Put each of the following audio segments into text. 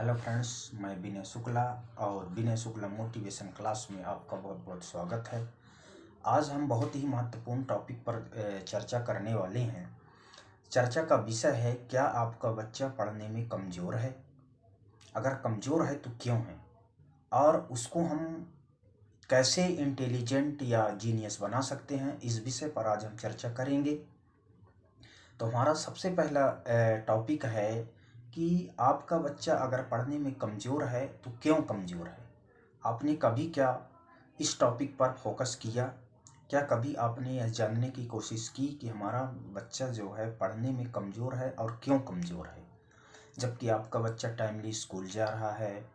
Hello friends, मैं विनय शुक्ला और विनय Shukla motivation class में आपका बहुत बहुत स्वागत है। आज हम बहुत ही महत्वपूर्ण टॉपिक पर चर्चा करने वाले हैं। चर्चा का विषय है, क्या आपका बच्चा पढ़ने में कमज़ोर है? अगर कमज़ोर है तो क्यों है, और उसको हम कैसे इंटेलिजेंट या जीनियस बना सकते हैं, इस विषय पर आज हम चर्चा करेंगे। तो हमारा सबसे पहला टॉपिक है कि आपका बच्चा अगर पढ़ने में कमज़ोर है तो क्यों कमज़ोर है। आपने कभी क्या इस टॉपिक पर फोकस किया? क्या कभी आपने यह जानने की कोशिश की कि हमारा बच्चा जो है पढ़ने में कमज़ोर है और क्यों कमज़ोर है, जबकि आपका बच्चा टाइमली स्कूल जा रहा है,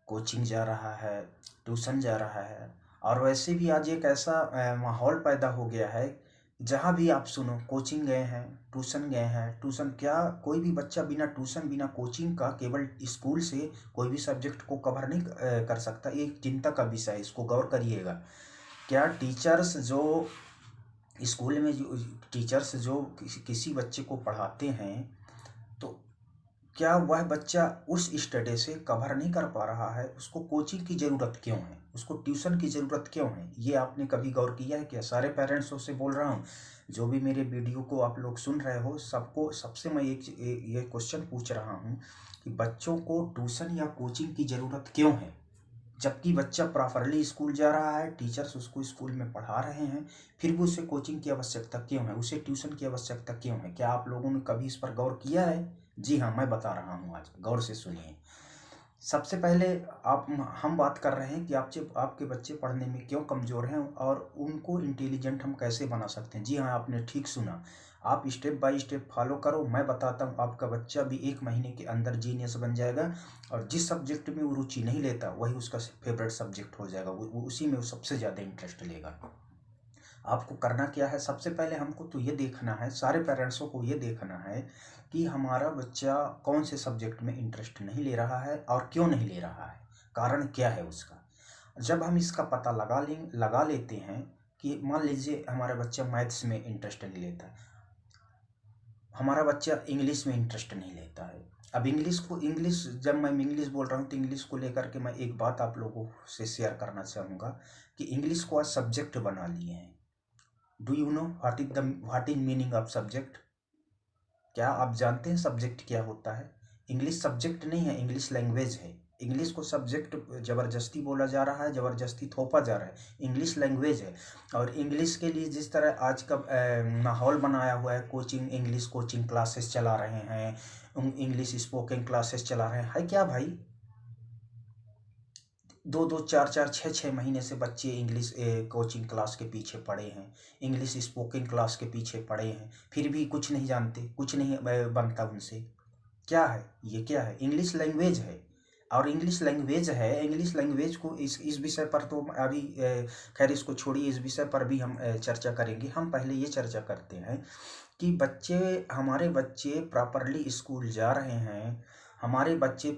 कोचिंग जा रहा है, ट्यूशन जा रहा है। और वैसे भी आज एक ऐसा माहौल पैदा हो गया है, जहाँ भी आप सुनो कोचिंग गए हैं, ट्यूशन गए हैं। ट्यूशन क्या, कोई भी बच्चा बिना ट्यूशन बिना कोचिंग का केवल स्कूल से कोई भी सब्जेक्ट को कवर नहीं कर सकता। ये एक चिंता का विषय है, इसको गौर करिएगा। क्या टीचर्स जो स्कूल में जो टीचर्स जो किसी बच्चे को पढ़ाते हैं, तो क्या वह बच्चा उस स्टडी से कवर नहीं कर पा रहा है? उसको कोचिंग की ज़रूरत क्यों है, उसको ट्यूशन की ज़रूरत क्यों है? ये आपने कभी गौर किया है क्या? सारे पेरेंट्सों से बोल रहा हूँ, जो भी मेरे वीडियो को आप लोग सुन रहे हो, सबको सबसे मैं ये क्वेश्चन पूछ रहा हूँ कि बच्चों को ट्यूशन या कोचिंग की ज़रूरत क्यों है, जबकि बच्चा प्रॉपरली स्कूल जा रहा है, टीचर्स उसको स्कूल में पढ़ा रहे हैं, फिर भी उसे कोचिंग की आवश्यकता क्यों है, उसे ट्यूशन की आवश्यकता क्यों है? क्या आप लोगों ने कभी इस पर गौर किया है? जी हाँ, मैं बता रहा हूँ, आज गौर से सुनिए। सबसे पहले हम बात कर रहे हैं कि आपके बच्चे पढ़ने में क्यों कमज़ोर हैं और उनको इंटेलिजेंट हम कैसे बना सकते हैं। जी हाँ, आपने ठीक सुना। आप स्टेप बाय स्टेप फॉलो करो, मैं बताता हूँ, आपका बच्चा भी 1 महीने के अंदर जीनियस बन जाएगा। और जिस सब्जेक्ट में वो रुचि नहीं लेता, वही उसका फेवरेट सब्जेक्ट हो जाएगा। वो उसी में वो सबसे ज़्यादा इंटरेस्ट लेगा। आपको करना क्या है? सबसे पहले हमको तो ये देखना है, सारे पेरेंट्सों को ये देखना है कि हमारा बच्चा कौन से सब्जेक्ट में इंटरेस्ट नहीं ले रहा है और क्यों नहीं ले रहा है, कारण क्या है उसका। जब हम इसका पता लगा लेते हैं कि मान लीजिए हमारा बच्चा मैथ्स में इंटरेस्ट नहीं लेता, हमारा बच्चा इंग्लिश में इंटरेस्ट नहीं लेता है। अब इंग्लिश जब मैं इंग्लिश बोल रहा हूँ, तो इंग्लिश को लेकर के मैं एक बात आप लोगों से शेयर करना चाहूँगा कि इंग्लिश को आज सब्जेक्ट बना लिए हैं। Do you know what is meaning of subject? क्या आप जानते हैं सब्जेक्ट क्या होता है? इंग्लिश सब्जेक्ट नहीं है, इंग्लिश लैंग्वेज है। इंग्लिश को सब्जेक्ट ज़बरदस्ती बोला जा रहा है, ज़बरदस्ती थोपा जा रहा है। इंग्लिश लैंग्वेज है। और इंग्लिश के लिए जिस तरह आज का माहौल बनाया हुआ है, इंग्लिश कोचिंग क्लासेस चला रहे हैं, इंग्लिश स्पोकन क्लासेस चला रहे हैं, है क्या भाई? 2-2, 4-4, 6-6 महीने से बच्चे इंग्लिश कोचिंग क्लास के पीछे पड़े हैं, इंग्लिश स्पोकन क्लास के पीछे पड़े हैं, फिर भी कुछ नहीं जानते, कुछ नहीं बनता उनसे। क्या है ये? क्या है? इंग्लिश लैंग्वेज है। और इंग्लिश लैंग्वेज है, इंग्लिश लैंग्वेज को इस विषय पर तो अभी खैर इसको छोड़िए, इस विषय पर भी हम चर्चा करेंगे। हम पहले ये चर्चा करते हैं कि हमारे बच्चे प्रॉपरली स्कूल जा रहे हैं, हमारे बच्चों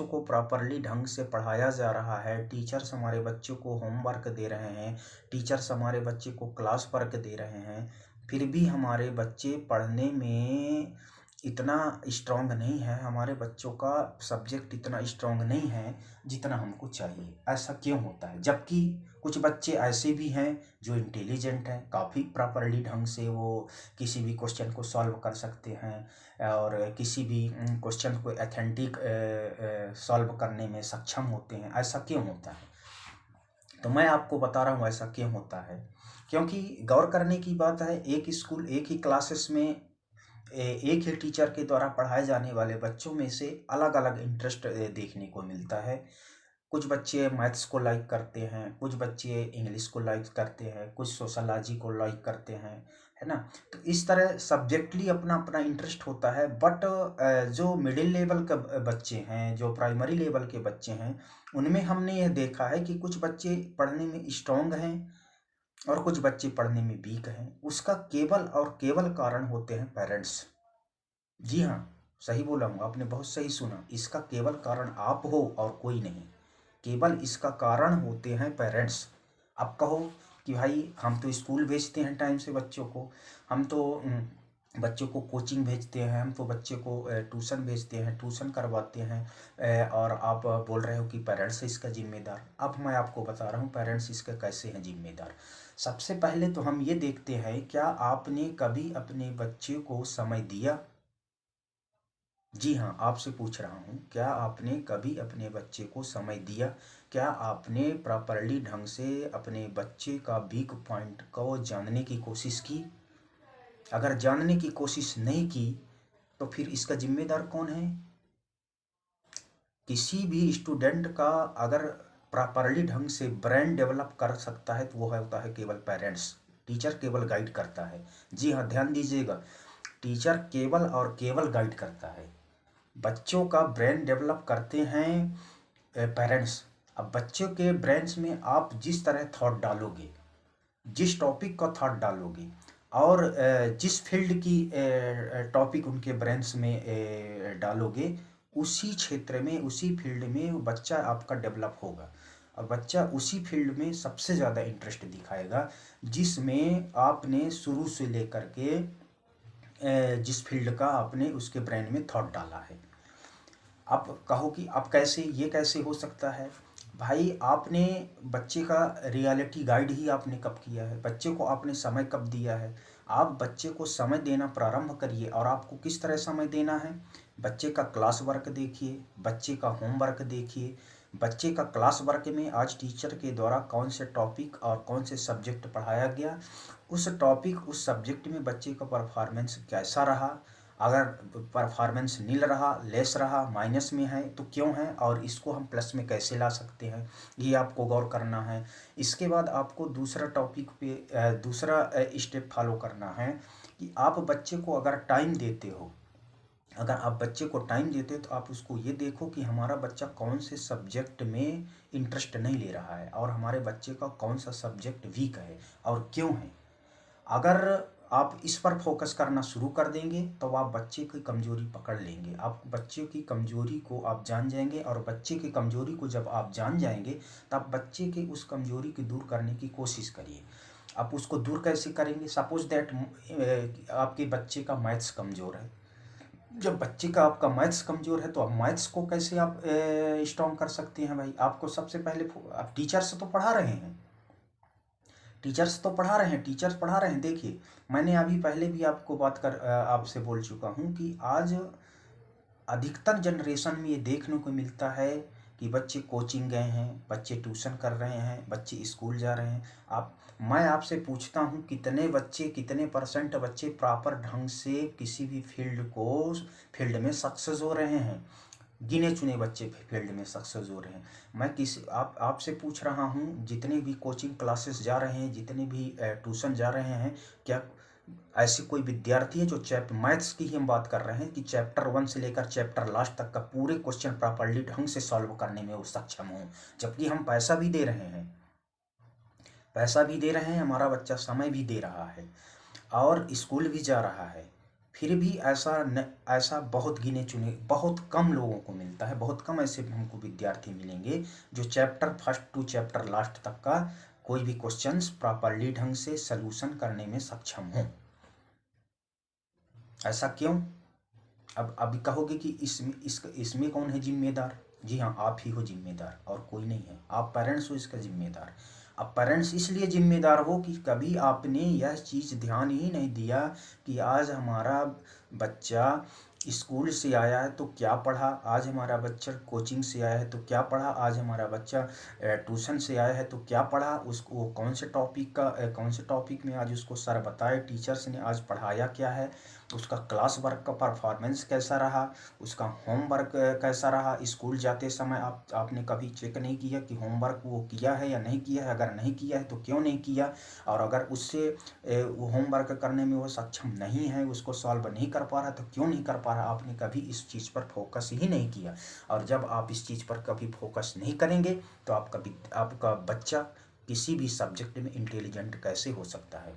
को प्रॉपरली ढंग से पढ़ाया जा रहा है, टीचर्स हमारे बच्चों को होमवर्क दे रहे हैं, टीचर्स हमारे बच्चे को क्लास वर्क दे रहे हैं, फिर भी हमारे बच्चे पढ़ने में इतना स्ट्रांग नहीं है, हमारे बच्चों का सब्जेक्ट इतना स्ट्रांग नहीं है जितना हमको चाहिए। ऐसा क्यों होता है? जबकि कुछ बच्चे ऐसे भी हैं जो इंटेलिजेंट हैं, काफ़ी प्रॉपरली ढंग से वो किसी भी क्वेश्चन को सॉल्व कर सकते हैं और किसी भी क्वेश्चन को एथेंटिक सॉल्व करने में सक्षम होते हैं। ऐसा क्यों होता है? तो मैं आपको बता रहा हूँ ऐसा क्यों होता है। क्योंकि गौर करने की बात है, एक स्कूल, एक ही क्लासेस में एक ही टीचर के द्वारा पढ़ाए जाने वाले बच्चों में से अलग अलग इंटरेस्ट देखने को मिलता है। कुछ बच्चे मैथ्स को लाइक करते हैं, कुछ बच्चे इंग्लिश को लाइक करते हैं, कुछ सोशलॉजी को लाइक करते हैं, है ना। तो इस तरह सब्जेक्टली अपना अपना इंटरेस्ट होता है। बट जो मिडिल लेवल का बच्चे हैं, जो प्राइमरी लेवल के बच्चे हैं, उनमें हमने यह देखा है कि कुछ बच्चे पढ़ने में स्ट्रांग हैं और कुछ बच्चे पढ़ने में वीक हैं। उसका केवल और केवल कारण होते हैं पेरेंट्स। जी हाँ, सही बोला हूँ, आपने बहुत सही सुना। इसका केवल कारण आप हो और कोई नहीं। केवल इसका कारण होते हैं पेरेंट्स। अब कहो कि भाई हम तो स्कूल भेजते हैं टाइम से बच्चों को, हम तो बच्चों को कोचिंग भेजते हैं हम, तो बच्चे को ट्यूशन भेजते हैं, ट्यूशन करवाते हैं। और आप बोल रहे हो कि पेरेंट्स इसका जिम्मेदार। अब मैं आपको बता रहा हूँ पेरेंट्स इसका कैसे हैं जिम्मेदार। सबसे पहले तो हम ये देखते हैं, क्या आपने कभी अपने बच्चे को समय दिया? जी हाँ, आपसे पूछ रहा हूँ, क्या आपने कभी अपने बच्चे को समय दिया? क्या आपने प्रॉपरली ढंग से अपने बच्चे का वीक पॉइंट को जानने की कोशिश की? अगर जानने की कोशिश नहीं की तो फिर इसका जिम्मेदार कौन है? किसी भी स्टूडेंट का अगर प्रॉपरली ढंग से ब्रेन डेवलप कर सकता है तो वो होता है केवल पेरेंट्स। टीचर केवल गाइड करता है। जी हाँ, ध्यान दीजिएगा, टीचर केवल और केवल गाइड करता है। बच्चों का ब्रेन डेवलप करते हैं पेरेंट्स। अब बच्चों के ब्रेन्स में आप जिस तरह थॉट डालोगे, जिस टॉपिक का थॉट डालोगे, और जिस फील्ड की टॉपिक उनके ब्रेन्स में डालोगे, उसी क्षेत्र में, उसी फील्ड में वो बच्चा आपका डेवलप होगा। और बच्चा उसी फील्ड में सबसे ज़्यादा इंटरेस्ट दिखाएगा जिसमें आपने शुरू से लेकर के जिस फील्ड का आपने उसके ब्रेन में थॉट डाला है। आप कहो कि अब कैसे, ये कैसे हो सकता है? भाई, आपने बच्चे का रियलिटी गाइड ही आपने कब किया है? बच्चे को आपने समय कब दिया है? आप बच्चे को समय देना प्रारंभ करिए। और आपको किस तरह समय देना है? बच्चे का क्लास वर्क देखिए, बच्चे का होमवर्क देखिए। बच्चे का क्लास वर्क में आज टीचर के द्वारा कौन से टॉपिक और कौन से सब्जेक्ट पढ़ाया गया, उस टॉपिक उस सब्जेक्ट में बच्चे का परफॉर्मेंस कैसा रहा। अगर परफॉर्मेंस नील रहा, लेस रहा, माइनस में है तो क्यों है, और इसको हम प्लस में कैसे ला सकते हैं, ये आपको गौर करना है। इसके बाद आपको दूसरा टॉपिक पे दूसरा स्टेप फॉलो करना है कि आप बच्चे को अगर टाइम देते हो, अगर आप बच्चे को टाइम देते हो तो आप उसको ये देखो कि हमारा बच्चा कौन से सब्जेक्ट में इंटरेस्ट नहीं ले रहा है, और हमारे बच्चे का कौन सा सब्जेक्ट वीक है और क्यों है। अगर आप इस पर फोकस करना शुरू कर देंगे तो आप बच्चे की कमजोरी पकड़ लेंगे। आप बच्चे की कमजोरी को आप जान जाएंगे, और बच्चे की कमजोरी को जब आप जान जाएंगे तब बच्चे के उस कमजोरी को दूर करने की कोशिश करिए। आप उसको दूर कैसे करेंगे? सपोज दैट आपके बच्चे का मैथ्स कमज़ोर है। जब बच्चे का आपका मैथ्स कमज़ोर है तो आप मैथ्स को कैसे आप स्ट्रॉन्ग कर सकते हैं? भाई, आपको सबसे पहले आप टीचर से तो पढ़ा रहे हैं, टीचर्स तो पढ़ा रहे हैं, टीचर्स पढ़ा रहे हैं। देखिए, मैंने अभी पहले भी आपको बात कर आपसे बोल चुका हूँ कि आज अधिकतर जनरेशन में ये देखने को मिलता है कि बच्चे कोचिंग गए हैं, बच्चे ट्यूशन कर रहे हैं, बच्चे स्कूल जा रहे हैं। मैं आपसे पूछता हूँ, कितने बच्चे, कितने परसेंट बच्चे प्रॉपर ढंग से किसी भी फील्ड में सक्सेस हो रहे हैं? गिने चुने बच्चे फील्ड में सक्सेस हो रहे हैं। मैं किसी आपसे पूछ रहा हूँ, जितने भी कोचिंग क्लासेस जा रहे हैं, जितने भी ट्यूशन जा रहे हैं, क्या ऐसे कोई विद्यार्थी है जो मैथ्स की ही हम बात कर रहे हैं कि चैप्टर 1 से लेकर चैप्टर लास्ट तक का पूरे क्वेश्चन प्रॉपरली ढंग से सॉल्व करने में वो सक्षम हो? जबकि हम पैसा भी दे रहे हैं, पैसा भी दे रहे हैं, हमारा बच्चा समय भी दे रहा है और स्कूल भी जा रहा है, फिर भी ऐसा बहुत गिने चुने, बहुत कम लोगों को मिलता है। बहुत कम ऐसे हमको विद्यार्थी मिलेंगे जो chapter first to chapter last तक का कोई भी क्वेश्चंस प्रॉपरली ढंग से सलूशन करने में सक्षम हो। ऐसा क्यों? अब अभी कहोगे कि इसमें कौन है जिम्मेदार? जी हाँ, आप ही हो जिम्मेदार और कोई नहीं है। आप पेरेंट्स हो इसका जिम्मेदार। अब पेरेंट्स इसलिए जिम्मेदार हो कि कभी आपने यह चीज़ ध्यान ही नहीं दिया कि आज हमारा बच्चा स्कूल से आया है तो क्या पढ़ा, आज हमारा बच्चा कोचिंग से आया है तो क्या पढ़ा, आज हमारा बच्चा ट्यूशन से आया है तो क्या पढ़ा, उसको वो कौन से टॉपिक में आज उसको सर बताए, टीचर्स ने आज पढ़ाया क्या है, उसका क्लास वर्क का परफॉर्मेंस कैसा रहा, उसका होमवर्क कैसा रहा। स्कूल जाते समय आपने कभी चेक नहीं किया कि होमवर्क वो किया है या नहीं किया है? अगर नहीं किया है तो क्यों नहीं किया? और अगर उससे वो होमवर्क करने में वो सक्षम नहीं है, उसको सॉल्व नहीं कर पा रहा, तो क्यों नहीं कर पा रहा? आपने कभी इस चीज़ पर फोकस ही नहीं किया। और जब आप इस चीज़ पर कभी फोकस नहीं करेंगे तो आपका बच्चा किसी भी सब्जेक्ट में इंटेलिजेंट कैसे हो सकता है?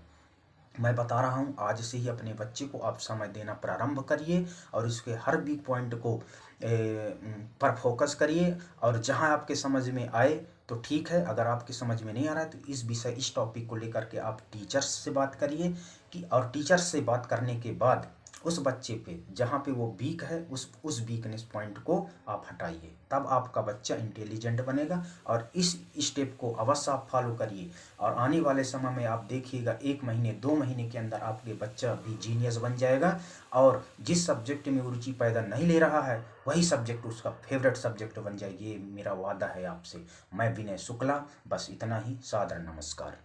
मैं बता रहा हूँ, आज से ही अपने बच्चे को आप समय देना प्रारंभ करिए और उसके हर वीक पॉइंट को पर फोकस करिए, और जहाँ आपके समझ में आए तो ठीक है, अगर आपकी समझ में नहीं आ रहा है तो इस टॉपिक को लेकर के आप टीचर्स से बात करिए और टीचर्स से बात करने के बाद उस बच्चे पे जहाँ पे वो वीक है उस वीकनेस पॉइंट को आप हटाइए, तब आपका बच्चा इंटेलिजेंट बनेगा। और इस स्टेप को अवश्य आप फॉलो करिए और आने वाले समय में आप देखिएगा 1 महीने 2 महीने के अंदर आपके बच्चा भी जीनियस बन जाएगा और जिस सब्जेक्ट में वो रुचि पैदा नहीं ले रहा है वही सब्जेक्ट उसका फेवरेट सब्जेक्ट बन जाए। ये मेरा वादा है आपसे। मैं विनय शुक्ला, बस इतना ही। सादर नमस्कार।